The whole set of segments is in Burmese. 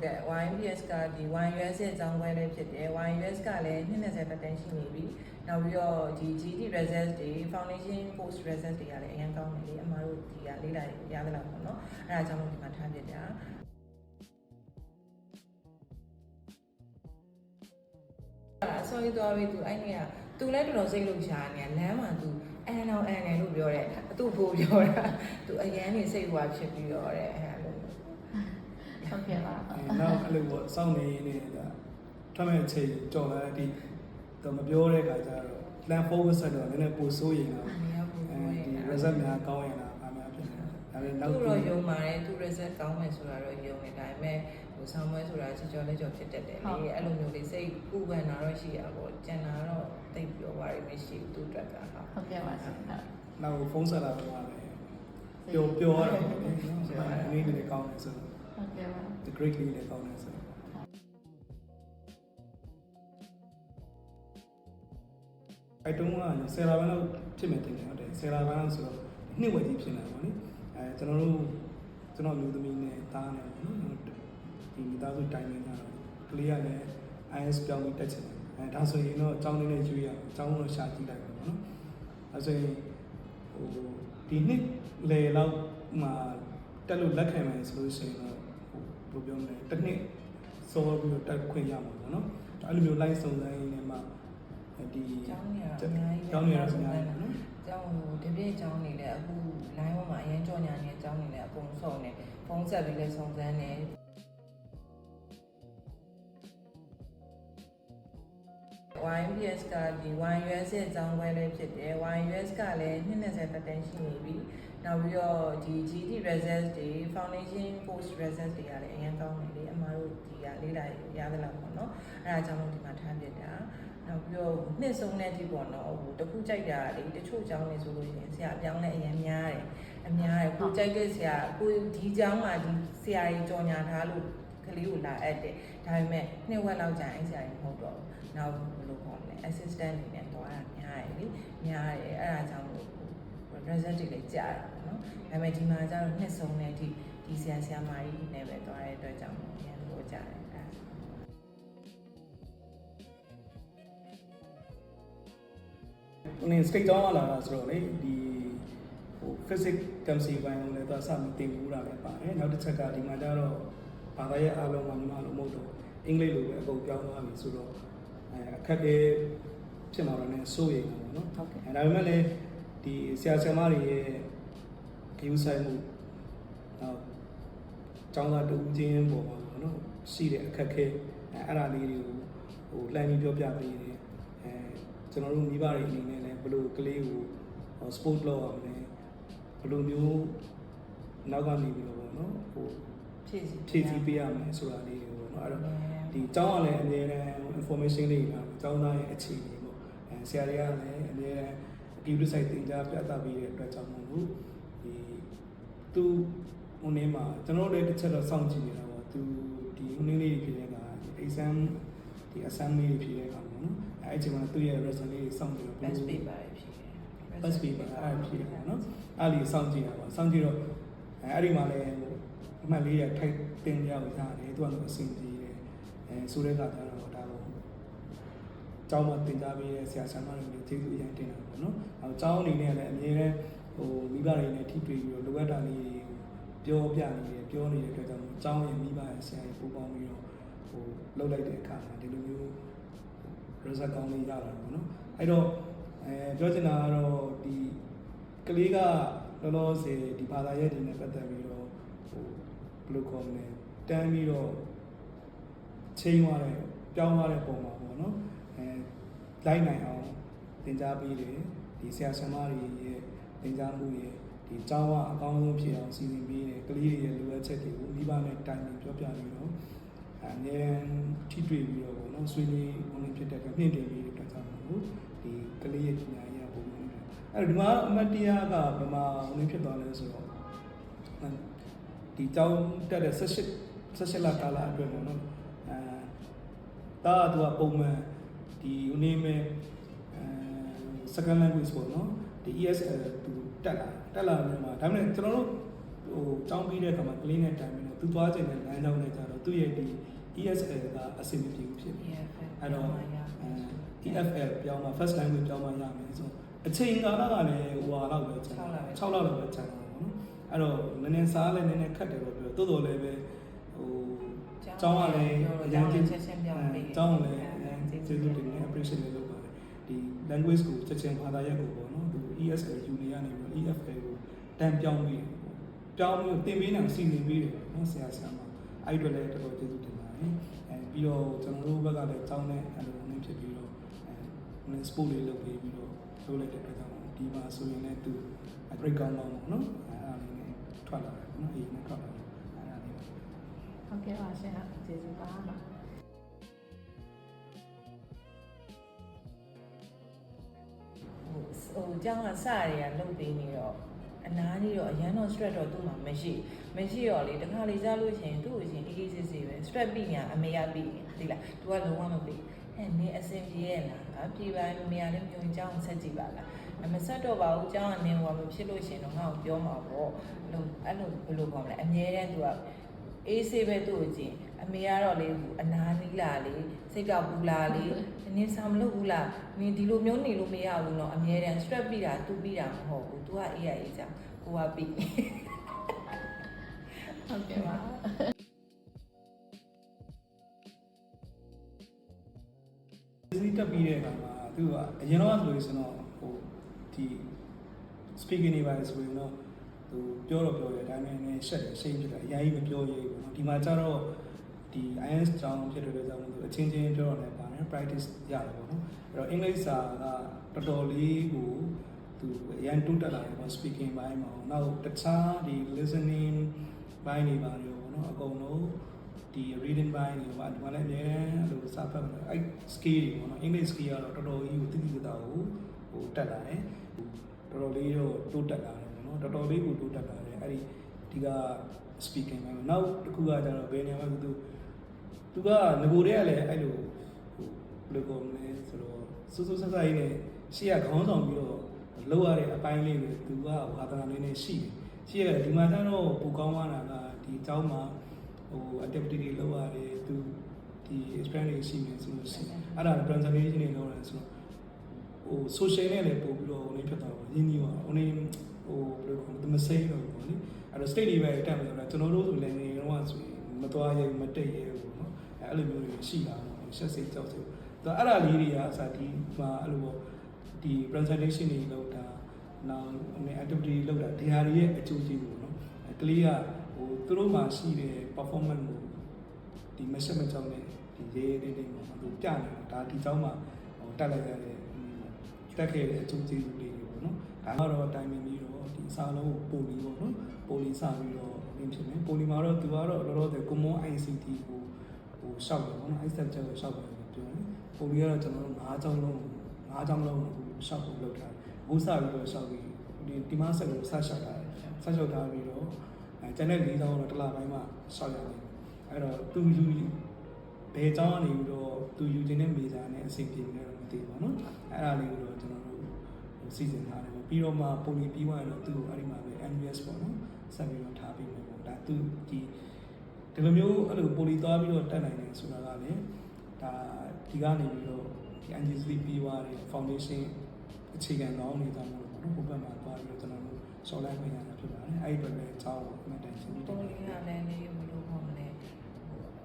ကဲ့ YMBS ကဒီ YUS ရဲ့အကြောင်းပွဲလေးဖြစ်တယ် YUS ကလည်း20တက်တန်းရှိနေပြီနောက်ပြီးတော့ဒီ GT result တွေ foundation post result တွေကလည်းအရင်ကောင်းနေလေအမှားတို့ဒီကလေးလာရသလားပေါ့နော်အဲ့ဒါကြောင့်မို့ဒီမှာထားပြတာအစောကြီးသွားပြီသူအဲ့နေ့ကသူလည်းတော်တော်စိတ်လှုပ်ရှားနေလမ်းမှာသူအန်အောင်အန်တယ်လို့ပြောတယ်သူ့ကိုပြောတာသူအရန်နေစိတ်ဟွာဖြစ်ပြီးတော့တဲ့အဲ့လိုဟုတ်ကဲ့ပါနောက်အဲ့လိုပေါ့စောင့်နေနေတာထွက်မဲ့အချိန်ကြော်လာတဲ့ဒီတော့မပြောတဲ့ခါကျတော့ plan forward ဆက်တော့နည်းနည်းပိုဆိုးရင်တော့ဒီ result များကောင်းရင်လားအားများဖြစ်နေတာဒါပေမဲ့နောက်တော့ယုံပါတယ်သူ result ကောင်းမယ်ဆိုတာတော့ယုံနေဒါပေမဲ့ဟိုဆောင်းပွဲဆိုတာကြော်လက်ကြော်ဖြစ်တတ်တယ်လေအဲ့လိုမျိုးလေးစိတ်ပူပန်တာတော့ရှိရပေါ့ကျန်တာတော့သိပြောပါရမရှိဘူးသူ့အတွက်ကဟုတ်ကဲ့ပါရှင်နောက်ဖုန်းဆက်လာတော့လည်းပြောရတော့အနေနဲ့ကောင်းတယ်ဆိုဟုတ်ကဲ့ပါ the great leader လည်းကောင်းတယ်ဆိုအဲ့တုန်းကဆယ်လာပိုင်းလောက်ဖြစ်မယ်တင်တယ်ဟုတ်တယ်ဆယ်လာပိုင်းလောက်ဆိုတော့နှစ်ဝက်ကြီးဖြစ်နေတာပေါ့နိကျွန်တော်မျိုးသမီးနဲ့သားနဲ့ပေါ့နော်ဒီမိသားစုတိုင်းနေတာတော့ကလေးကလည်း IS ပြောင်းပြီးတက်ချင်တယ်ဒါဆိုရင်တော့အကြောင်းလေးနဲ့ယူရအောင်အကြောင်းတော့ရှာကြည့်လိုက်ပါပေါ့နော်အဲဆိုရင်ဟိုဒီနှစ်လေလောက်မှတက်လို့လက်ခံမယ်ဆိုလို့ရှိရင်တော့ဘယ်လိုပြောမလဲတစ်နှစ်စောပြီးတော့တက်ခွင့်ရမှာပေါ့နော်အဲ့လိုမျိုး live စုံစမ်းရင်းနဲ့မှဒီကျောင်းနေရအများကြီးကျောင်းနေရအများကြီးနော်ကျောင်းဟိုဒီပြည့်ကျောင်းနေလဲအခု line ပေါ်မှာအရင်ကြော်ညာနေကျောင်းနေလဲအကုန်ဆုံးနေဖုန်းဆက်ပြီးလဲစုံစမ်းနေYMBS ကဒီ YUS ရဲ့အကြောင်းပွဲလေးဖြစ်တယ် YUS ကလည်း20တက်တန်းရှိနေပြီနောက်ပြီးတော့ဒီ GT result တွေ foundation post result တွေကလည်းအရင်ကောင်းနေလေအမှားတို့ဒီကလေးလာရသလားပေါ့နော်အဲ့ဒါကြောင့်မို့ဒီမှာထားပြတာနောက်ပြီးတော့နှစ်ဆုံးတဲ့အထိပေါ့နော်ဟိုတခုကြိုက်တာလေတချို့ကျောင်းနေဆိုလို့ရှိရင်ဆရာအပြောင်းလဲအရင်များတယ်ကိုကြိုက်တဲ့ဆရာကိုဒီကျောင်းမှာဒီဆရာကြီးကြော်ညာထားလို့ကလေးကိုလာအပ်တယ်ဒါပေမဲ့နှစ်ဝက်လောက်ကြာရင်ဆရာကြီးမဟုတ်တော့ဘူးနောက်ဘယ်လိုခေါ်မလဲ assistant တွေနဲ့တွားတာများတယ်လေများတယ်အဲ့ဒါကြောင့်မို့ result တွေလည်းကြာတာပေါ့နော်ဒါပေမဲ့ဒီမှာကျတော့နှစ်ဆုံးတဲ့အထိဒီဆရာမကြီးနဲ့ပဲတွားတဲ့အတွက်ကြောင့်အရင်လိုကြာတယ်အဲ့ဒါstate ကြောင်းလာတာဆိုတော့လေဒီဟို physics chemistry ဘိုင်းလုံးလည်းသွားစပြီးသင်ယူတာလည်းပါတယ်နောက်တစ်ချက်ကဒီမှာကျတော့ဘာသာရဲ့အားလုံးကမြန်မာလိုမဟုတ်တော့အင်္ဂလိပ်လိုပဲအကုန်ပြောင်းသွားပြီဆိုတော့အခက်အခဲဖြစ်မှာတော့လည်းစိုးရိမ်တာပေါ့နော်ဟုတ်ကဲ့ဒါပေမဲ့လည်းဒီဆရာဆရာမတွေရဲ့ဂရုစိုက်မှုနောက်ကျောင်းသားတူချင်းပေါ်မှာပေါ့နော်ရှိတဲ့အခက်အခဲအဲ့ဒါလေးတွေကိုဟိုလှမ်းပြီးပြောပြပေးတယ်ကျွန်တော်တို့မိဘတွေအနေနဲ့လည်းဘယ်လိုကလေးကို sport လုပ်အောင်လဲဘယ်လိုမျိုးနောက်ကနေပြီးတော့ပေါ့နော်ဟိုဖြည့်ဆည်းပေးရမယ်ဆိုတာလေးတွေပေါ့နော်အဲ့တော့ဒီကျောင်းကလည်းအများနဲ့ information တွေလာကျောင်းသားရဲ့အခြေအနေပေါ့ဆရာတွေကလည်းအများနဲ့ဒီ website တင်ကြားပြသပေးတဲ့အတွက်ကြောင့်မို့လို့ဒီသူဟိုနေ့မှာကျွန်တော်တို့လည်းတစ်ချက်တော့စောင့်ကြည့်နေတာပေါ့သူဒီဟိုနေ့လေးဖြစ်နေတာ exam ဒီ assembly တွေဖြစ်နေတာပေါ့နော်အဲ့ဒီမှာသူ့ရဲ့ result လေးစောင့်ကြည့်တော့ best paper ဖြစ်တယ် best paper အဲ့ဖြစ်တယ်ပေါ့နော်အဲ့ဒီစောင့်ကြည့်တာပေါ့စောင့်ကြည့်တော့အဲ့ဒီမှာလည်းအမှတ်လေးရထိုက်တင်ရအောင်ရတယ်သူကတော့အဆင်ပြေတယ်ဆိုတဲ့အခါကျတော့ဒါကိုကျောင်းမှာသင်ကြားပေးတဲ့ဆရာဆရာမတွေကျေးဇူးအရင်တင်တာပေါ့နော်အဲကျောင်းအနေနဲ့လည်းအမြဲတမ်းဟိုမိဘတွေနဲ့ထိတွေ့ပြီးတော့လိုအပ်တာလေးပြောပြနေတယ်ပြောနေတဲ့အတွက်ကြောင့်ကျောင်းရဲ့မိဘရဲ့ဆရာကြီးပူပေါင်းပြီးတော့ဟိုလှုပ်လိုက်တဲ့အခါမှာဒီလိုမျိုး result ကောင်းလေးရတာပေါ့နော်အဲ့တော့ပြောချင်တာကတော့ဒီကလေးကလောလောဆယ်ဒီဘာသာရပ်တွေနဲ့ပတ်သက်ပြီးတော့ဟိုဘယ်လိုခေါ်မလဲတန်းပြီးတော့ချိန်သွားတယ်ပြောင်းသွားတဲ့ပုံမှာပေါ့နော်လိုက်နိုင်အောင်သင်ကြားပေးတယ်ဒီဆရာဆရာမတွေရဲ့သင်ကြားမှုရဲ့ဒီကျောင်းကအကောင်းဆုံးဖြစ်အောင်စီစဉ်ပေးတယ်ကလေးတွေရဲ့လိုအပ်ချက်တွေကိုမိဘနဲ့တိုင်ပင်ပြောပြပြီးတော့အမြဲထိတွေ့ပြီးတော့ပေါ့နော်ဆွေးနွေးဝင်ဖြစ်တဲ့ကမြင့်တင်ပြီးတဲ့အတွက်ကြောင့်မို့ဒီကလေးရဲ့ပညာရေးပုံမှန်တယ်အဲ့ဒီမှာအမတ်တရားကဘယ်မှာဝင်ဖြစ်သွားလဲဆိုတော့ဒီကျောင်းတက်တဲ့18လကာလအတွက်ပေါ့နော်ဒါကသူကပုံမှန်ဒီဦးနေမဲ့second language ပေါ့နော်ဒီ ESL သူတက်လာနေမှာဒါပေမဲ့ကျွန်တော်တို့ဟိုကျောင်းပြီးတဲ့အခါမှာကလေးနဲ့တိုင်ပြီးတော့ သူသွားခြင်းနဲ့လမ်းကြောင်းနဲ့ကြတော့သူ့ရဲ့ဒီ ESL ကအဆင်မပြေဘူးဖြစ်တယ်အဲ့တော့ EFL ပြောင်းမှာ first language ပြောင်းမှာရမယ်ဆိုအချိန်ကာလကလည်းဟိုဟာလောက်ပဲ6လလောက်ပဲကြာတာပေါ့နော်အဲ့တော့နည်းနည်းစားလည်းနည်းနည်းခက်တယ်လို့ပြောတိုးတော်လည်းပဲဟိုကျောင်းကလည်းအရင်ကချက်ချင်းပြောင်းပြီးကျောင်းလည်းကျေးဇူးတင်နေ appreciate လည်းလုပ်ပါတယ်ဒီ language ကိုချက်ချင်းဘာသာရပ်ကိုပေါ့နော်သူ ESL ယူနေရနေပြီး EFL ကိုတန်းပြောင်းပြီးသင်ပေးနိုင်စီစဉ်ပေးတယ်နော်ဆရာမအဲ့အတွက်လည်းတော်တော်ကျေးဇူးတင်ပါတယ်ပြီးတော့ကျွန်တော်တို့ဘက်ကလည်းကျောင်းနဲ့အဲ့လိုနေဖြစ်ပြီးတော့sport လေးလုပ်ပြီးတော့လုပ်လိုက်တဲ့အတွက်ကြောင့်ဒီမှာဆိုရင်လည်းသူ break ကောင်းတော့ပေါ့နော်အဲ့ဒါလေးနဲ့ထွက်လာတယ်နော်အေးနဲ့ထွက်လာတယ်အဲ့ဒါလေး ဟုတ်ကဲ့ပါရှင်ကျေးဇူးပါပါ ဟိုကျောင်းကစရရလုပ်ပေးနေတော့အနားကြီးတော့အရန်တော့ stress တော့သူ့မှာမရှိတော့လေတခါလေကြားလို့ရှိရင်သူ့အရင်အေးအေးဆေးဆေးပဲ stress ပြီးညာအမေရပြီးဒီလား तू ကလုံးဝမပြီးနေအဆင်ပြေရဲ့လားပြေပါမမေရလည်းပြုံကျောင်းဆက်ကြည့်ပါလားမဆက်တော့ပါဘူးကျောင်းကနေဟိုမဖြစ်လို့ရှိရင်တော့ငါ့ကိုပြောမှာပေါ့အဲ့လိုဘယ်လိုခေါ်မလဲအမြဲတမ်း तू ကအေးဆေးပဲသူ့ကိုကြည့်အမေကတော့လေအနာနီးလာလေစိတ်ကပူလာလေနင်းစာမလုပ်ဘူးလားနင်းဒီလိုမျိုးနေလို့မရဘူးနော်အမြဲတမ်း stress ပြီးတာသူပြီးတာမဟုတ်ဘူး तू ကအေးရအေးကြောင်ကိုကပြီးဟုတ်ကဲ့ပါ ဒီတက်ပြီးတဲ့အခါမှာသူကအရင်တော့ဆိုလို့ဆိုတော့ဟိုဒီ speaking နေပါလေဆိုရင်တော့သူပြောတယ်ဒါပေမဲ့ရှက်တယ်ရှိန်ဖြစ်တာအရင်ကြီးမပြောရဲဘူးเนาะဒီမှာကျတော့ဒီ IELTS ကြောင်းဖြစ်တဲ့ကြောင့်သူအချင်းချင်းပြောရတယ်ပါတယ် practice ရတယ်ပေါ့နော်အဲ့တော့အင်္ဂလိပ်စာကတော်တော်လေးကိုသူအရင်တူတက်လာတယ်ပေါ့ speaking ဘိုင်းမှာနောက်တခြားဒီ listening ဘိုင်းတွေပါရောပေါ့နော်အကုန်လုံးဒီ reading ဘိုင်းတွေပါဒီမှာလည်းအများအဲ့လိုစာဖတ်တယ်အဲ့ skill တွေပေါ့နော် English skill ကတော့တော်တော်ကြီးကိုတိတိကျကျဟိုတက်လာတယ်တော်တော်လေးတော့တိုးတက်လာတယ်ပေါ့နော်တော်တော်လေးကိုတိုးတက်လာတယ်အဲ့ဒီက speaking ဘိုင်းမှာနောက်တစ်ခုကကျတော့ဘယ်နေရာမှာသူကငကိုတွေကလည်းအဲ့လိုဟိုဘယ်လိုကောမလဲဆိုတော့စူးဆက်ရေးနဲ့ရှေ့ကခေါင်းဆောင်ပြီးတော့လောက်ရတဲ့အပိုင်းလေးတွေသူကဝါသနာလေးနဲ့ရှိတယ်ရှေ့ကဒီမှာတော့ပူကောင်းသွားတာကဒီအကြောင်းမှာဟို activity တွေလုပ်ရတယ်သူဒီ experience တွေရှိနေဆိုလို့ရှိရင်အဲ့ဒါ presentation တွေလုပ်ရတယ်ဆိုတော့ဟို social နဲ့လည်းပို့ပြီးတော့ဟိုနေဖြစ်သွားတော့ရင်းနှီးသွားဟိုနေဟိုဘယ်လိုခေါ်မလဲမစိမ့်တော့ဘူးပေါ့လေအဲ့တော့ state level တက်မယ်ဆိုတော့ကျွန်တော်တို့ဆိုလည်းနေတော့ဆိုရင်မသွားရဲမတိတ်ရဲဘူးเนาะအဲ့လိုမျိုးတွေရှိတာပေါ့ရှက်စိတ်ကြောက်စိတ်အဲ့ဒါလေးတွေကအစားဒီမှာအဲ့လိုပေါ့ဒီ presentation တွေလုပ်တာနောက် activity လုပ်တာဒီဟာတွေရဲ့အကျိုးကျေးဇူးပေါ့နော်ကလေးကဟိုသူတို့မှာရှိတဲ့ performance ကိုဒီမရှက်မကြောက်နဲ့ဒီရေးရေးလေးမှာသူပြနေတာဒါဒီကြောင်းမှာဟိုတက်လိုက်ရတဲ့တက်ခဲ့တဲ့အကျိုးကျေးဇူးလေးတွေပေါ့နော်ဒါကတော့တိုင်ပင်ပြီးတော့ဒီစာလုံးကိုပို့ပြီးပေါ့နော်ပို့လီစပြီးတော့အင်းဖြစ်နေပို့လီမှာတော့သူကတော့တော်တော်တဲ့ common ICT ကိုဟိုရှောက်တယ်ပေါ့နော် ICT ကိုရှောက်တယ်ပြောတယ်ပို့လီကတော့ကျွန်တော်တို့၅ကျောင်းလုံးရှောက်ဖို့လုပ်ထားတယ်ဘိုးစပြီးတော့ရှောက်ပြီးဒီမှာဆက်လို့ဆက်ရှောက်ထားတယ်ဆက်ရှောက်ထားပြီးတော့ကျန်တဲ့၄ကျောင်းတော့တစ်လပိုင်းမှာရှောက်ရတယ်အဲ့တော့သူယူဘယ်ကျောင်းကနေပြီးတော့သူယူခြင်းနဲ့မေဂျာနဲ့အဆင်ပြေနေတော့မသိပါဘူးနော်အဲ့ဒါလေးကိုတော့ကျွန်တော်တို့စီစဉ်ထားတယ်ပြီးတော့မှပိုလီပြီးသွားရင်တော့သူ့ကိုအဲ့ဒီမှာပဲ NUS ပေါ့နော်ဆက်ပြီးတော့ထားပြီးမယ်ပေါ့ဒါသူဒီလိုမျိုးအဲ့လိုပိုလီသွားပြီးတော့တက်နိုင်တယ်ဆိုတာကလည်းဒါဒီကနေပြီးတော့ဒီ NGC ပြီးသွားတဲ့ foundation အခြေခံကောင်းနေကြမှာပေါ့နော်ဟိုဘက်မှာသွားပြီးတော့ကျွန်တော်တို့ဆော်လိုက်ခွင့်ရတာဖြစ်ပါတယ်အဲ့ဒီအတွက်လည်းအကြောင်းအမှန်တန်ရှင်းပြီးပိုလီကလည်းနေဘယ်လိုခေါ်မလဲ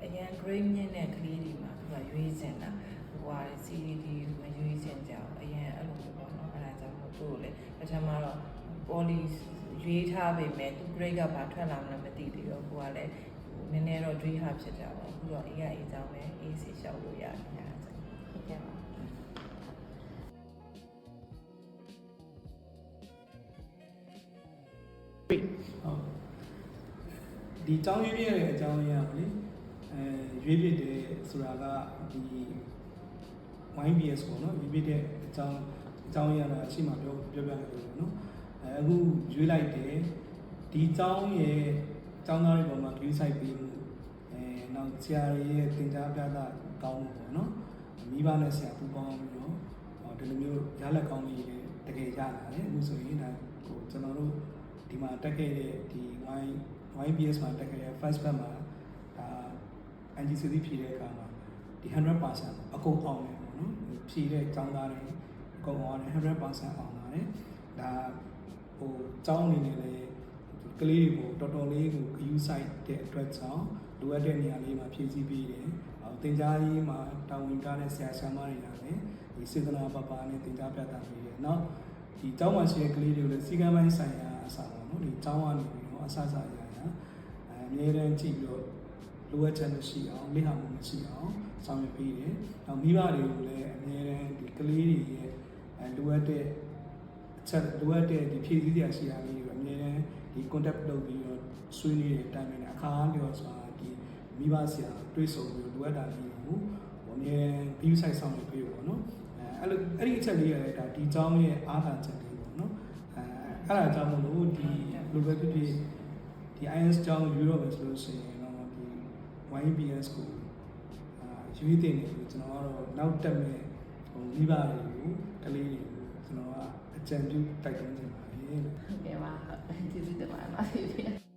အရင် grade မြင့်တဲ့ကလေးတွေမှာသူကရွေးစင်တာဟိုဟာ CDD မရွေးစင်ကြအောင်အရင်အဲ့လိုပေါ့နော်အဲ့ဒါကြောင့်မို့သူ့ကိုလည်းပထမတော့ poly ရွေးထားပေမဲ့သူ grade ကဘာထွက်လာမလဲမသိသေးတော့ကိုကလည်းနည်းနည်းတော့ dream ဟာဖြစ်ကြပါဘူးအခုတော့အေးရအေးကြောင်းပဲ AC ရှောက်လို့ရတယ်အဲ့ဒါကြောင့်ဟုတ်ကဲ့ပါဟုတ်ဒီအကြောင်းရင်းပြတဲ့အကြောင်းရင်းကလေရွေးပြတယ်ဆိုတာကဒီ YBS ပေါ့နော်ရွေးပြတဲ့အကြောင်းရင်းကအရှိမှပြောပြရတယ်ပေါ့နော်အခုရွေးလိုက်တယ်ဒီအကြောင်းရဲ့အကြောင်းသားတွေပေါ်မှာ view site ပေးမှုနောက်ဆရာတွေရဲ့သင်ကြားပြတာကောင်းမှုပေါ့နော်မိဘနဲ့ဆရာပူးပေါင်းပြီးတော့ဒီလိုမျိုးရလက်ကောင်းကြီးတွေတကယ်ရလာတယ်အခုဆိုရင်ဒါဟိုကျွန်တော်တို့ဒီမှာတက်ခဲ့တဲ့ဒီ Y YBS မှာတက်ခဲ့တဲ့ first batch မှာဒါ NGCC ဖြည့်တဲ့အခါမှာဒီ 100% အကုန်အောင်တယ်ပေါ့နော်ဖြည့်တဲ့ကျောင်းသားတွေအကုန်အောင်တယ် 100% အောင်ပါတယ်ဒါဟိုကျောင်းအနေနဲ့လည်းကလေးတွေကိုတော်တော်လေးကိုဂရုစိုက်တဲ့အတွက်ကြောင့်လိုအပ်တဲ့နေရာလေးမှာဖြည့်ဆည်းပေးတယ်သင်ကြားရေးမှာတာဝန်ထားတဲ့ဆရာဆရာမတွေကလည်းဒီစေတနာပပနဲ့သင်ကြားပြသပေးတယ်နောက်ဒီကျောင်းမှာရှိတဲ့ကလေးတွေကိုလည်းစီကံပိုင်းဆိုင်ရာအစားပေါ့နော်ဒီကျောင်းကနေပြီးတော့အစားစားရရအမြဲတမ်းကြည့်ပြီးတော့လိုအပ်ချက်မရှိအောင်လေ့လာမှုမရှိအောင်ဆောင်ရွက်ပေးတယ်နောက်မိဘတွေကိုလည်းအမြဲတမ်းဒီကလေးတွေရဲ့လိုအပ်တဲ့အချက်လိုအပ်တဲ့ဒီဖြည့်ဆည်းစရာရှိတာလေးတွေအမြဲတမ်းဒီ contact လုပ်ပြီးတော့ဆွေးနွေးတဲ့အတိုင်းပဲအခါအားလျော်စွာဒီမိဘဆရာတွေးဆုံပြီးလိုအပ်တာလေးကိုအမြဲ view site ဆောင်ရွက်ပေးပေါ့နော်အဲ့ဒီအချက်လေးရတယ်ဒါဒီကျောင်းရဲ့အားသာချက်လေးပေါ့နော်အဲ့ဒါကြောင့်မလို့ဒီလိုပဲဖြစ်ဖြစ်ဒီ IS ကျောင်းယူတော့မယ်ဆိုလို့ရှိရင်တော့ဒီ YBS ကိုရွေးတင်နေလို့ကျွန်တော်ကတော့နောက်တက်မဲ့ဟိုမိဘတွေကိုကလေးတွေကိုကျွန်တော်ကအကြံပြုတိုက်တွန်းချင်ပါတယ်လို့ ဟုတ်ကဲ့ပါကျေးဇူးတင်ပါတယ်ပါ